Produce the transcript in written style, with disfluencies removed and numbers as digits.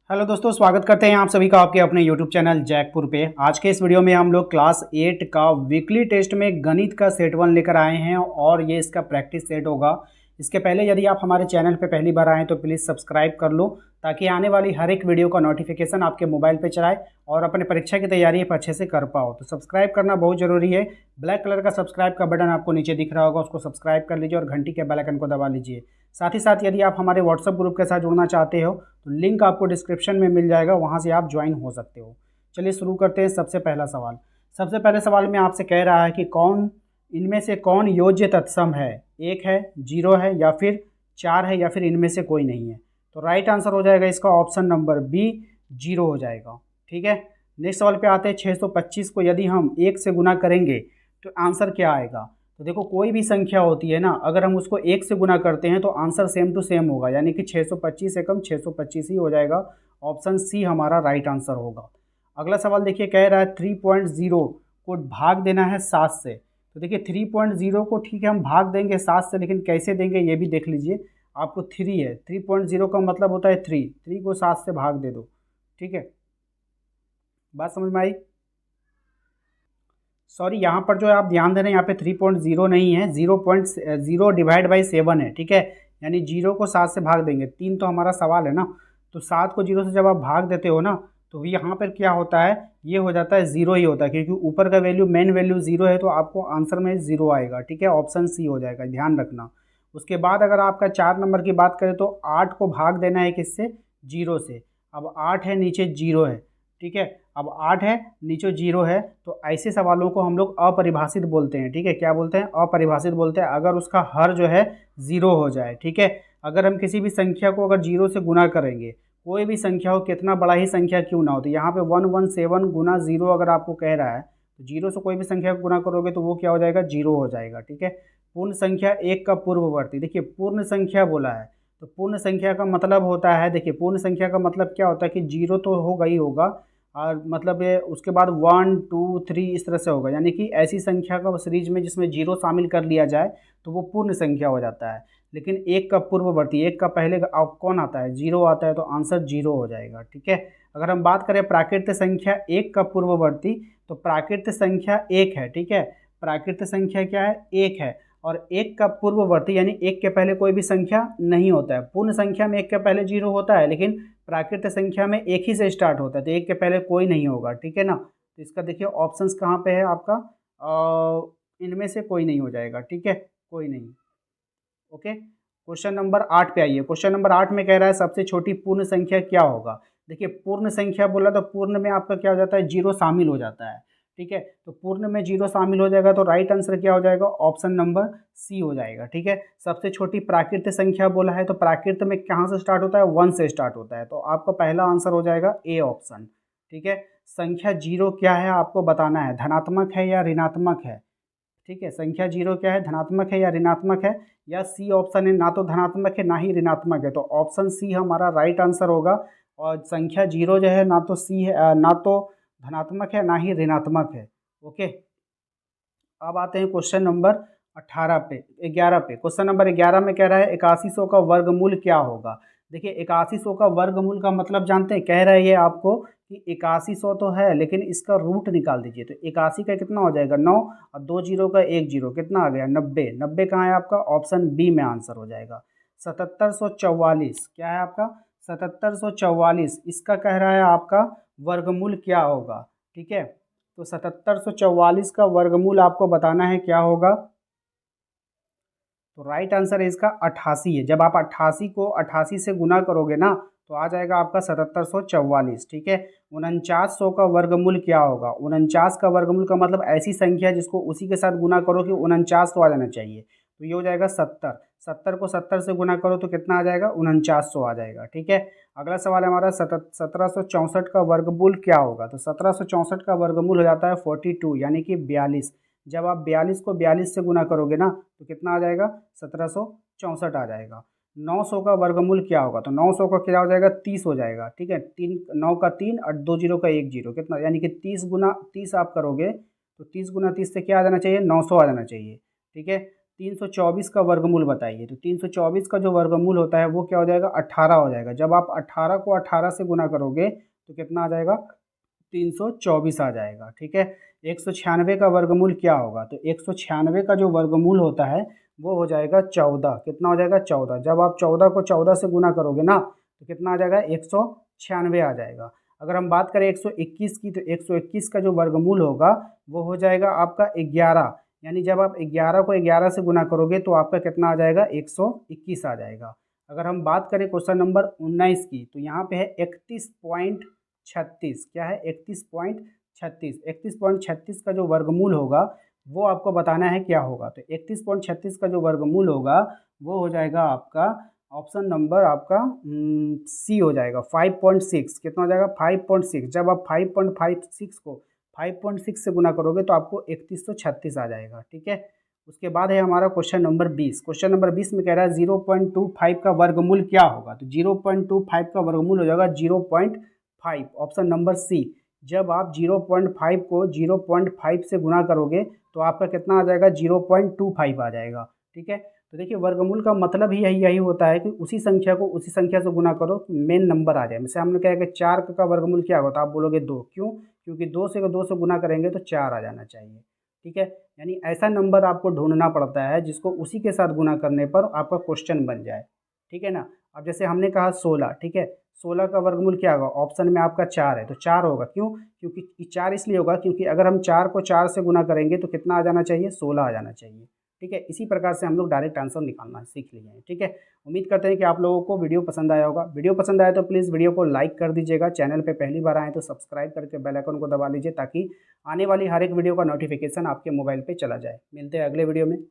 Hello दोस्तों, स्वागत करते हैं आप सभी का आपके अपने यूट्यूब चैनल जैकपुर पे। आज के इस वीडियो में हम लोग क्लास 8 का वीकली टेस्ट में गणित का सेट 1 लेकर आए हैं और ये इसका प्रैक्टिस सेट होगा। इसके पहले यदि आप हमारे चैनल पे पहली बार आएँ तो प्लीज़ सब्सक्राइब कर लो ताकि आने वाली हर एक वीडियो का नोटिफिकेशन आपके मोबाइल पे चलाए और अपने परीक्षा की तैयारी आप अच्छे से कर पाओ। तो सब्सक्राइब करना बहुत ज़रूरी है। ब्लैक कलर का सब्सक्राइब का बटन आपको नीचे दिख रहा होगा, उसको सब्सक्राइब कर लीजिए और घंटी के बेल आइकन को दबा लीजिए। साथ ही साथ यदि आप हमारे व्हाट्सएप ग्रुप के साथ जुड़ना चाहते हो तो लिंक आपको डिस्क्रिप्शन में मिल जाएगा, वहाँ से आप ज्वाइन हो सकते हो। चलिए शुरू करते हैं। सबसे पहला सवाल, सबसे पहले सवाल में आपसे कह रहा है कि कौन इनमें से कौन योज्य तत्सम है। एक है, जीरो है, या फिर चार है, या फिर इनमें से कोई नहीं है। तो राइट आंसर हो जाएगा इसका ऑप्शन नंबर बी, जीरो हो जाएगा। ठीक है, नेक्स्ट सवाल पे आते हैं। 625 को यदि हम एक से गुना करेंगे तो आंसर क्या आएगा। तो देखो, कोई भी संख्या होती है ना, अगर हम उसको एक से गुना करते हैं तो आंसर सेम टू सेम होगा, यानी कि 625 से कम 625 ही हो जाएगा। ऑप्शन सी हमारा राइट आंसर होगा। अगला सवाल देखिए, कह रहा है 3.0 को भाग देना है 7 से। तो देखिए 3.0 को ठीक है हम भाग देंगे 7 से, लेकिन कैसे देंगे ये भी देख लीजिए। आपको 3 है, 3.0 का मतलब होता है 3 को 7 से भाग दे दो। ठीक है, बात समझ में आई। सॉरी, यहाँ पर जो है आप ध्यान दे रहे हैं, यहाँ पे 3.0 नहीं है, 0.0 डिवाइड बाई 7 है। ठीक है, यानी जीरो को 7 से भाग देंगे। 3 तो हमारा सवाल है ना, तो 7 को जीरो से जब आप भाग देते हो ना, तो यहाँ पर क्या होता है, ये हो जाता है जीरो ही होता है, क्योंकि ऊपर का वैल्यू मेन वैल्यू जीरो है, तो आपको आंसर में जीरो आएगा। ठीक है, ऑप्शन सी हो जाएगा, ध्यान रखना। उसके बाद अगर आपका 4 नंबर की बात करें तो 8 को भाग देना है किससे, जीरो से। अब 8 है, नीचे जीरो है। ठीक है, अब 8 है, नीचे जीरो है, तो ऐसे सवालों को हम लोग अपरिभाषित बोलते हैं। ठीक है, क्या बोलते हैं, अपरिभाषित बोलते हैं, अगर उसका हर जो है ज़ीरो हो जाए। ठीक है, अगर हम किसी भी संख्या को अगर जीरो से गुना करेंगे, कोई भी संख्या हो, कितना बड़ा ही संख्या क्यों ना हो, तो यहाँ पे 117 गुना जीरो अगर आपको कह रहा है, तो जीरो से कोई भी संख्या को गुना करोगे तो वो क्या हो जाएगा, जीरो हो जाएगा। ठीक है, पूर्ण संख्या एक का पूर्ववर्ती, देखिए पूर्ण संख्या बोला है, तो पूर्ण संख्या का मतलब होता है, देखिए पूर्ण संख्या का मतलब क्या होता है कि जीरो तो होगा ही होगा, और मतलब ये उसके बाद 1 2 3 इस तरह से होगा, यानी कि ऐसी संख्या का सीरीज में जिसमें जीरो शामिल कर लिया जाए तो वो पूर्ण संख्या हो जाता है। लेकिन एक का पूर्ववर्ती, एक का पहले कौन आता है, जीरो आता है, तो आंसर जीरो हो जाएगा। ठीक है, अगर हम बात करें प्राकृत संख्या एक का पूर्ववर्ती, तो प्राकृत संख्या एक है। ठीक है, प्राकृत संख्या क्या है, एक है, और एक का पूर्ववर्ती यानी एक के पहले कोई भी संख्या नहीं होता है। पूर्ण संख्या में एक के पहले जीरो होता है, लेकिन प्राकृत संख्या में एक ही से स्टार्ट होता है, तो एक के पहले कोई नहीं होगा। ठीक है ना, तो इसका देखिए ऑप्शंस कहाँ पे है आपका, इनमें से कोई नहीं हो जाएगा। ठीक है, कोई नहीं। ओके, क्वेश्चन नंबर 8 पे आइए। क्वेश्चन नंबर 8 में कह रहा है सबसे छोटी पूर्ण संख्या क्या होगा। देखिए पूर्ण संख्या बोला तो पूर्ण में आपका क्या हो जाता है, जीरो शामिल हो जाता है। ठीक है, तो पूर्ण में जीरो शामिल हो जाएगा, तो राइट आंसर क्या हो जाएगा, ऑप्शन नंबर सी हो जाएगा। ठीक है, सबसे छोटी प्राकृत संख्या बोला है, तो प्राकृत में कहाँ से स्टार्ट होता है, 1 से स्टार्ट होता है, तो आपका पहला आंसर हो जाएगा ए ऑप्शन। ठीक है, संख्या जीरो क्या है आपको बताना है, धनात्मक है या ऋणात्मक है। ठीक है, संख्या जीरो क्या है, धनात्मक है या ऋणात्मक है, या सी ऑप्शन है, ना तो धनात्मक है ना ही ऋणात्मक है, तो ऑप्शन सी हमारा राइट आंसर होगा। और संख्या जीरो जो है ना तो सी है, ना तो धनात्मक है ना ही ऋणात्मक है। ओके, अब आते हैं क्वेश्चन नंबर 18 पे, 11 पे। क्वेश्चन नंबर 11 में कह रहा है 8100 का वर्गमूल क्या होगा। देखिए 8100 का वर्गमूल का मतलब जानते हैं, कह रहा है ये आपको कि 8100 तो है, लेकिन इसका रूट निकाल दीजिए, तो 81 का कितना हो जाएगा, 9, और 2 जीरो का 1 जीरो, कितना आ गया, 90। 90 कहाँ है आपका, ऑप्शन बी में आंसर हो जाएगा। 7744 क्या है आपका, 7744, इसका कह रहा है आपका वर्गमूल क्या होगा। ठीक है, तो 7744 का वर्गमूल आपको बताना है क्या होगा। तो राइट आंसर है इसका 88 है। जब आप 88 को 88 से गुना करोगे ना, तो आ जाएगा आपका 7744। ठीक है, 4900 का वर्गमूल क्या होगा। 49 का वर्गमूल का मतलब ऐसी संख्या जिसको उसी के साथ गुना करो कि 49 तो आ जाना चाहिए, तो ये हो जाएगा 70। 70 को 70 से गुना करो तो कितना आ जाएगा, 4900 आ जाएगा। ठीक है, अगला सवाल है हमारा 1764 का वर्गमूल क्या होगा। तो 1764 का वर्गमूल हो जाता है 42, यानी कि 42। जब आप 42 को 42 से गुना करोगे ना, तो कितना आ जाएगा, 1764 आ जाएगा। 900 का वर्गमूल क्या होगा, तो 900 का क्या हो जाएगा, 30 हो जाएगा। ठीक है, 3 9 का 3 और 2 जीरो का 1 जीरो, कितना, यानी कि 30 गुना 30 आप करोगे, तो 30 गुना 30 से क्या आ जाना चाहिए, 900 आ जाना चाहिए। ठीक है, 324 का वर्गमूल बताइए। तो 324 का जो वर्गमूल होता है वो क्या हो जाएगा, 18 हो जाएगा। जब आप 18 को 18 से गुना करोगे तो कितना आ जाएगा, 324 आ जाएगा। ठीक है। 196 का वर्गमूल क्या होगा, तो 196 का जो वर्गमूल होता है वो हो जाएगा 14। कितना हो जाएगा, 14। जब आप 14 को 14 से गुना करोगे ना तो कितना आ जाएगा, 196 आ जाएगा। अगर हम बात करें 121 की, तो 121 का जो वर्गमूल होगा वो हो जाएगा आपका 11। यानी जब आप 11 को 11 से गुना करोगे तो आपका कितना आ जाएगा, 121 आ जाएगा। अगर हम बात करें क्वेश्चन नंबर 19 की, तो यहाँ पे है 31.36। क्या है, 31.36। 31.36 का जो वर्गमूल होगा वो आपको बताना है क्या होगा। तो 31.36 का जो वर्गमूल होगा वो हो जाएगा आपका ऑप्शन नंबर आपका सी हो जाएगा, 5.6। कितना हो जाएगा, 5.6। जब आप 5.56 को 5.6 से गुना करोगे तो आपको 3136 आ जाएगा। ठीक है। उसके बाद है हमारा क्वेश्चन नंबर 20। क्वेश्चन नंबर 20 में कह रहा है 0.25 का वर्गमूल क्या होगा। तो 0.25 का वर्गमूल हो जाएगा 0.5, ऑप्शन नंबर सी। जब आप 0.5 को 0.5 से गुना करोगे तो आपका कितना आ जाएगा, 0.25 आ जाएगा। ठीक है। तो देखिए वर्गमूल का मतलब ही यही होता है कि उसी संख्या को उसी संख्या से गुना करो तो मेन नंबर आ जाए। जैसे हमने कहा कि 4 का वर्गमूल क्या होगा, तो आप बोलोगे 2। क्यों, क्योंकि 2 से 2 से गुना करेंगे तो 4 आ जाना चाहिए। ठीक है। यानी ऐसा नंबर आपको ढूंढना पड़ता है जिसको उसी के साथ गुना करने पर आपका क्वेश्चन बन जाए। ठीक है ना। अब जैसे हमने कहा 16। ठीक है। 16 का वर्गमूल क्या होगा, ऑप्शन में आपका 4 है तो 4 होगा। क्यों, क्योंकि 4 इसलिए होगा क्योंकि अगर हम 4 को 4 से गुना करेंगे तो कितना आ जाना चाहिए, 16 आ जाना चाहिए। ठीक है। इसी प्रकार से हम लोग डायरेक्ट आंसर निकालना सीख लिए हैं। ठीक है। उम्मीद करते हैं कि आप लोगों को वीडियो पसंद आया होगा। वीडियो पसंद आया तो प्लीज़ वीडियो को लाइक कर दीजिएगा। चैनल पे पहली बार आए तो सब्सक्राइब करके बेल आइकन को दबा लीजिए ताकि आने वाली हर एक वीडियो का नोटिफिकेशन आपके मोबाइल पे चला जाए। मिलते हैं अगले वीडियो में।